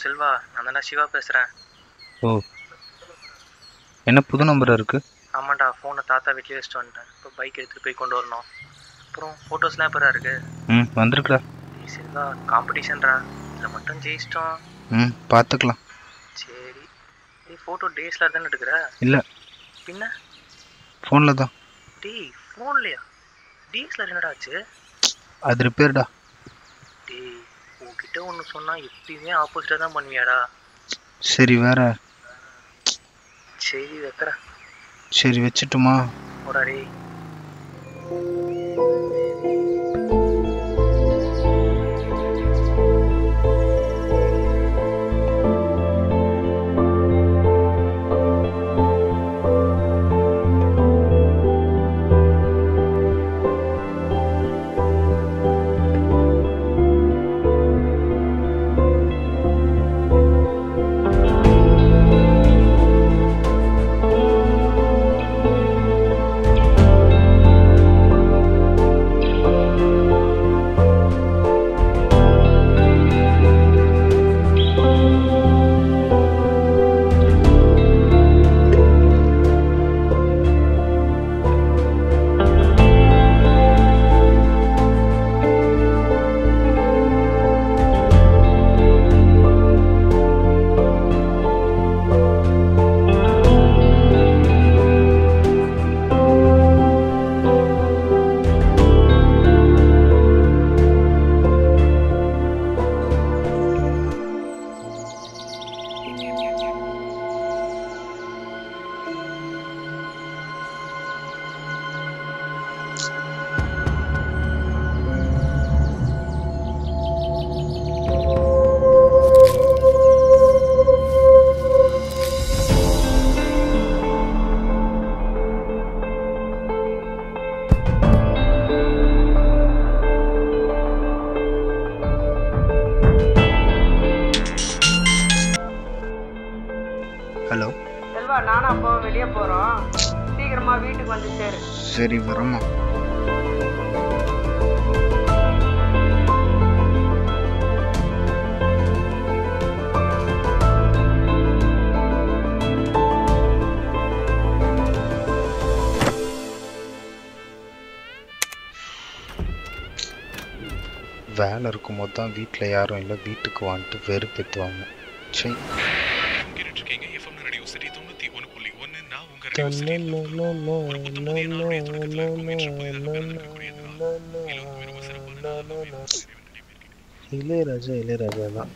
செல்வா, நான் தான்டா சிவா பேசுகிறேன். ஓ, என்ன புது நம்பராக இருக்குது? ஆமாண்டா, ஃபோனை தாத்தா வீட்லேயே வச்சுட்டு வந்துட்டேன். இப்போ பைக் எடுத்துகிட்டு போய் கொண்டு வரணும். அப்புறம் ஃபோட்டோஸ்லாம் எப்படா இருக்கு? வந்திருக்குடா. செல்வா, காம்படிஷன்டா, இதில் மட்டும் ஜெயிச்சிட்டோம். பார்த்துக்கலாம். சரி, ஃபோட்டோ டேஸ்ல தானே எடுக்கிற? இல்லை, பின்ன ஃபோனில் தான். டேய், ஃபோன்லையா? டிஎஸ்எல்ஆர் என்னடா ஆச்சு? அது ரிப்பேர்டா. டேய், உன்கிட்ட ஒன்று சொன்னால் எப்பயுமே ஆப்போசிட்டாக தான் பண்ணுவியாடா? சரி, வேற. சரி, வைக்கிறேன். சரி, வச்சுட்டுமா? போடா டேய். ஹலோ செல்வா, நானும் அப்போ வெளியே போகிறோம். சீக்கிரமாக வீட்டுக்கு வந்து சேரு. சரி, வரமா. வேலை இருக்கும்போது தான் வீட்டில் யாரும் இல்லை, வீட்டுக்கு வந்துட்டு வெறுப்பேற்றுவாங்க. சரி, இளையராஜா இளையராஜா தான்.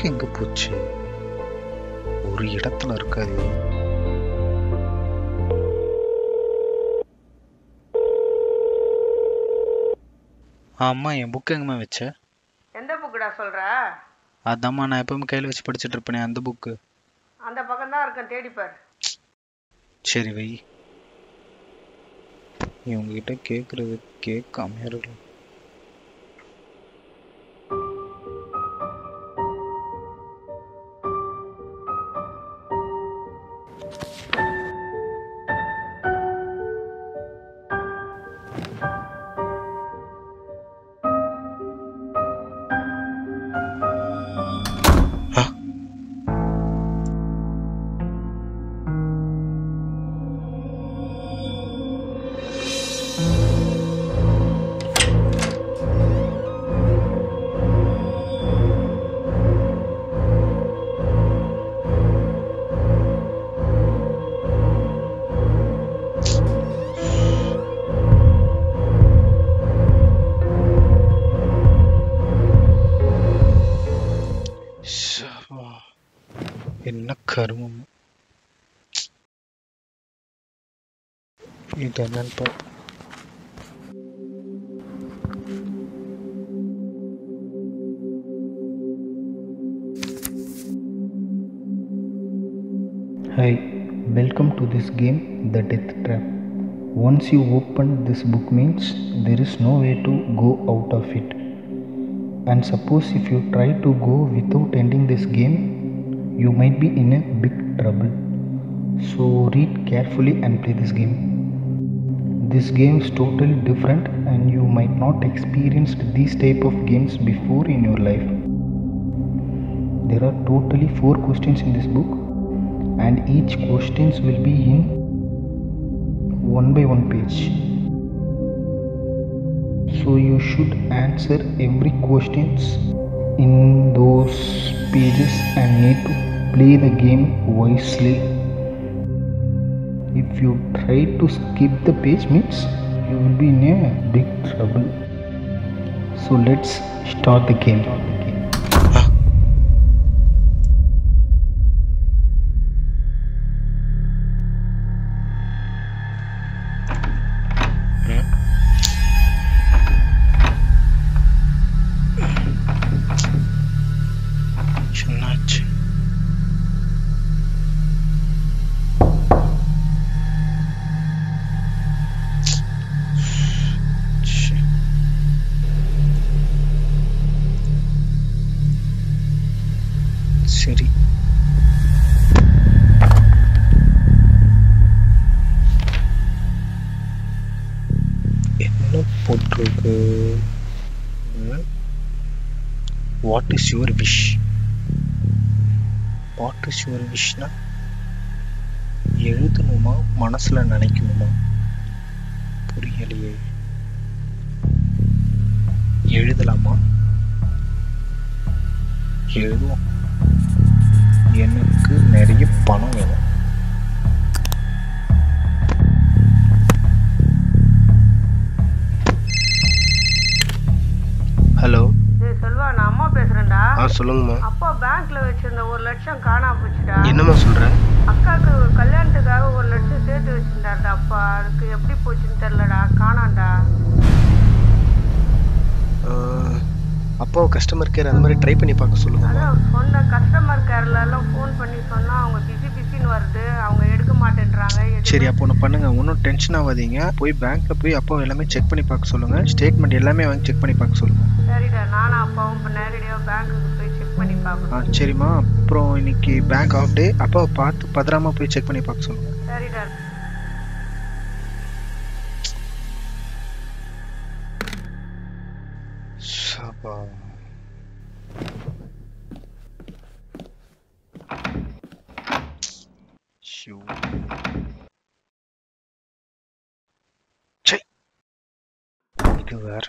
எங்க போச்சு? ஒரு இடத்துல இருக்காது. ஆமா, என் புக் எங்கம்மா வச்ச? எந்த புக்குடா சொல்கிற? அதாம்மா, நான் எப்பவுமே கையில் வச்சு படிச்சுட்டு இருப்பேனே, அந்த புக்கு. அந்த பக்கம் தான் இருக்கேன், தேடிப்பார். சரி, வை. இவங்ககிட்ட கேட்குறது கேட்காம இருக்கலாம். சபா. என்ன கருமம் இது என்னன்னு Hi, welcome to this game, The Death Trap. Once you open this book means there is no way to go out of it. And suppose if you try to go without ending this game, you might be in a big trouble. So read carefully and play this game. This game is totally different and you might not experienced these type of games before in your life. There are totally 4 questions in this book and each questions will be in 1 by 1 page. So you should answer every questions in those pages and need to play the game wisely. If you try to skip the page means you will be in a big trouble. So let's start the game. என்னாச்சு? சரி, என்ன போட்டிருக்கு? What is your wish? What is your விஷனா எழுதணுமா மனசுல நினைக்கணுமா? புரியலையே. எழுதலாமா? எழுதுவோம். எனக்கு நிறைய பணம் வேணும். ஹலோ. டேய் செல்வா, நான் அம்மா பேசுறேன்டா. சொல்லுங்கம்மா. அப்பா பேங்க்ல வச்சிருந்த 1 லட்சம் காணாம போச்சுடா. என்னம்மா சொல்ற? அக்காவுக்கு கல்யாணத்துக்காக 1 லட்சம் சேர்த்து வச்சிருந்தாருடா அப்பா. அதுக்கு எப்படி போச்சுன்னு தெரியலடா, காணாண்டா. அப்பாவை கஸ்டமர் கேர் அந்த மாதிரி ட்ரை பண்ணி பார்க்க சொல்லுங்க. அதான் சொன்ன கஸ்டமர் கேர்ல எல்லாம் ஃபோன் பண்ணி சொன்னா அவங்க பிஸின்னு வருது, அவங்க எடுக்க மாட்டேன்றாங்க. சரி, அப்போ ஒன்று பண்ணுங்க, ஒன்றும் டென்ஷன் ஆகாதீங்க. போய் பேங்க்ல போய் அப்பாவை எல்லாமே செக் பண்ணி பார்க்க சொல்லுங்க. ஸ்டேட்மெண்ட் எல்லாமே வாங்கி செக் பண்ணி பார்க்க சொல்லுங்க. சரிடா, நானும் அப்பாவும் இப்போ நேரடியாக பேங்க்குக்கு போய் செக் பண்ணி பார்க்கணும். சரிம்மா. அப்புறம் இன்னைக்கு பேங்க் ஆஃப் டே. அப்பாவை பார்த்து பத்திரமா போய் செக் பண்ணி பார்க்க சொல்லுங்க. சரிடா. சபா. இது வேற.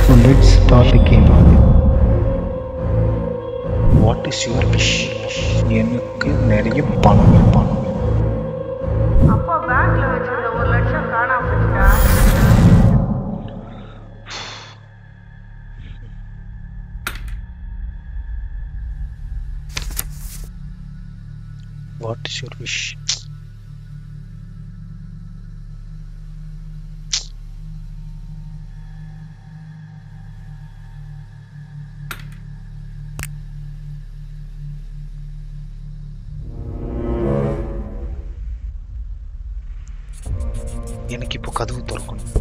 So let's start the game. What is your wish? எனக்கு நிறைய பணம் வேணும். அப்பா பேங்க்ல வச்சிருந்த 1 லட்சம் காணாம போச்சுடா. What is your wish? எனக்கு இப்போ கதவு திறக்கணும்.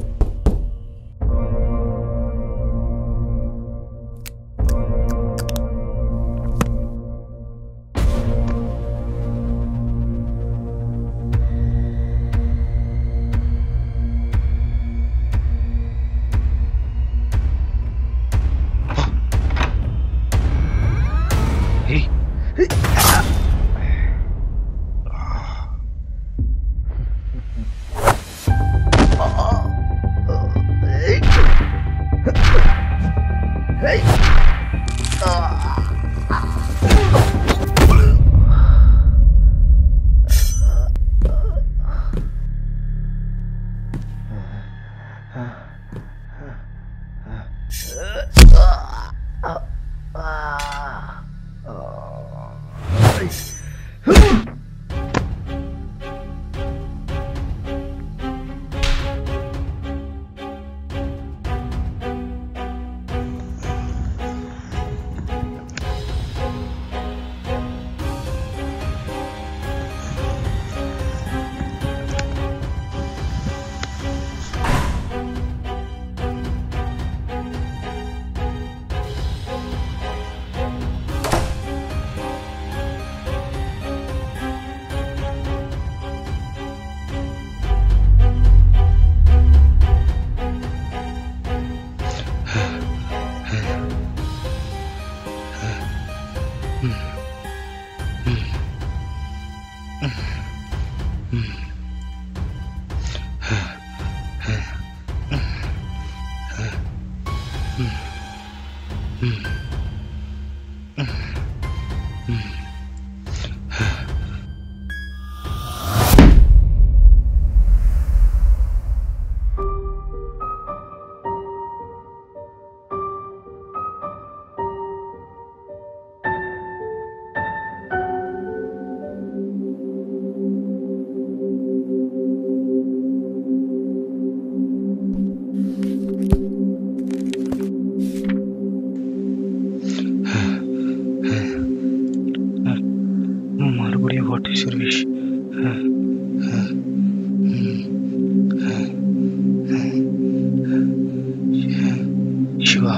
சிவா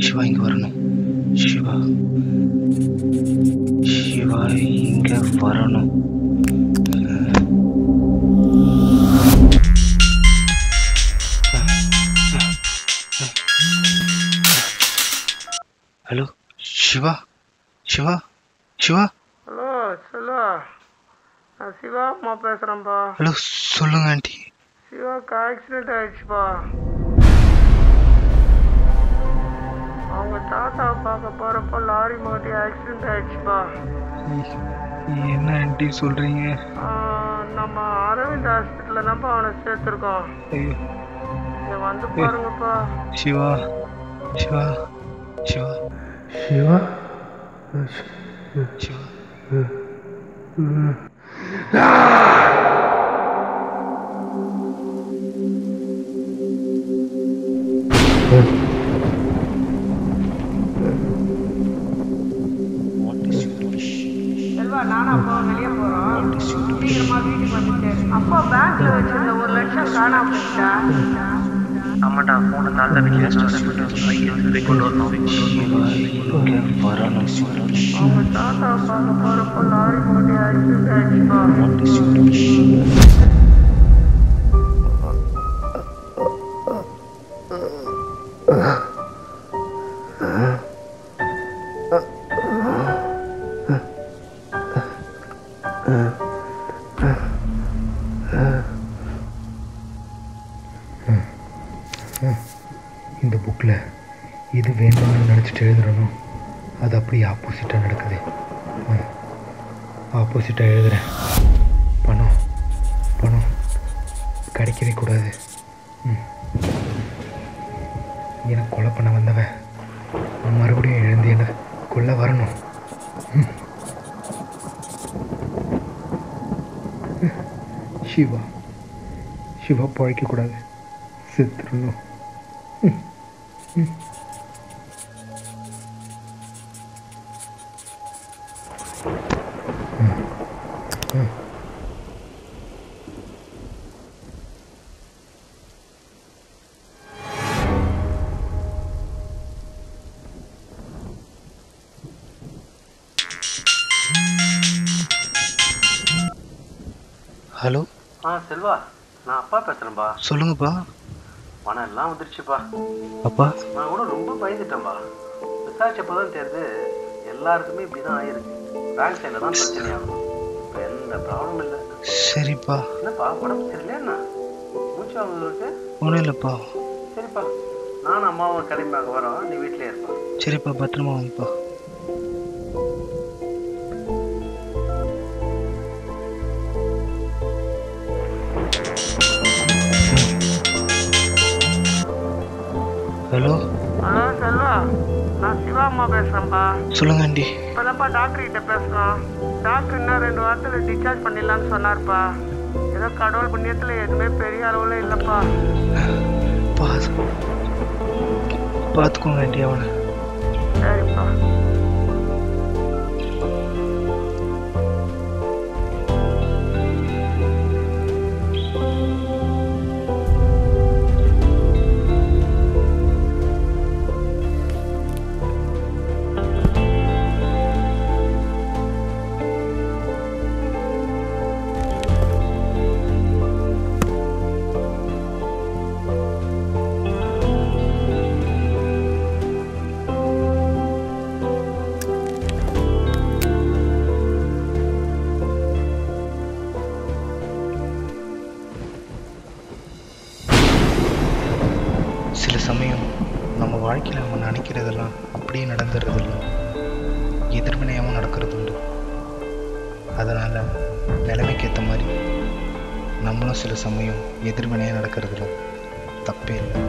சிவா இங்க வரணும். சிவா சிவா இங்க வரணும். ஹலோ சிவா சிவா சிவா. ஹலோ சொல்லு, நான் சிவா அம்மா பேசுகிறேன்ப்பா. ஹலோ சொல்லுங்க ஆண்டி. சிவாவுக்கு ஆக்சிடென்ட் ஆயிடுச்சுப்பா. அவங்க தாத்தாவை பார்க்க போகிறப்போ லாரி மோதி ஆக்சிடென்ட் ஆயிடுச்சுப்பா. என்ன ஆண்டி சொல்றீங்க? நம்ம அரவிந்த் ஹாஸ்பிட்டலில் தான்ப்பா அவனை சேர்த்துருக்கோம். இங்கே வந்து பாருங்கப்பா. சிவா சிவா சிவா சிவா சிவா. செல்வா, நானும் அப்பா வெளியே போகிறோம். சீக்கிரமா வீட்டுக்கு வந்துட்டு அப்பா பேங்க்ல வச்சிருந்த 1 லட்சம் காணாம போயிட்டா. ஆமாண்டா, ஃபோனை தாத்தா வீட்டில் வச்சுட்டு போய் கொண்டு வரணும். அவங்க தாத்தாவை பார்க்க போகிறப்போ லாரி மோதி ஆக்சிடென்ட் ஆயிடுச்சுப்பா. இந்த புக்கில் இது வேண்டும்னு நினச்சிட்டு எழுதுறனோ அது அப்படியே ஆப்போசிட்டாக நடக்குது. ஆப்போசிட்டாக எழுதுகிறேன். பணம் பணம் கிடைக்கவே கூடாது. எனக்கு கொலை பண்ண வந்தவன் மறுபடியும் எழுந்து என்ன கொல்ல வரணும். சிவா சிவா பழைக்கக்கூடாது, செத்துடணும். ஹலோ செல்வா, நான் அப்பா பேசுகிறேன்பா. சொல்லுங்கப்பா. பணம் எல்லாம் வந்துருச்சுப்பா. அப்பா நான் கூட ரொம்ப பயந்துட்டேன்பா. விசாரிச்சப்போ தான் தெரியுது எல்லாருக்குமே இப்படி தான் ஆயிருக்கு. பேங்க் சைடில் தான் பிரச்சனையாகும். இப்போ எந்த ப்ராப்ளம் இல்லை. சரிப்பா. என்னப்பா உடம்பு சரியில்லையா என்ன? மூச்சு வாங்குறதுக்கு ஒன்றும் இல்லைப்பா. சரிப்பா, நானும் அம்மாவும் கிளம்பி அங்கே வரோம். நீ வீட்டிலே இருப்பா. சரிப்பா, பத்திரமா வாங்கப்பா. ஹலோ ஹலோ செல்வா, நான் சிவா அம்மா பேசுகிறேன்ப்பா. சொல்லுங்க ஆண்டி. இப்போதான்ப்பா டாக்டர்கிட்ட பேசுகிறோம். டாக்டர் இன்னும் 2 வாரத்தில் டிஸ்சார்ஜ் பண்ணிடலான்னு சொன்னார்ப்பா. ஏதோ கடவுள் புண்ணியத்தில் எதுவுமே பெரிய அளவில் இல்லைப்பா. பார்த்துக்கோங்க ஆண்டி அவனை. சரிப்பா. சில சமயம் நம்ம வாழ்க்கையில் நம்ம நினைக்கிறதெல்லாம் அப்படியே நடந்துடுறதில்ல, எதிர்வினையாகவும் நடக்கிறது உண்டு. அதனால் நிலைமைக்கு ஏற்ற மாதிரி நம்மளும் சில சமயம் எதிர்வினையாக நடக்கிறதுல தப்பே இல்லை.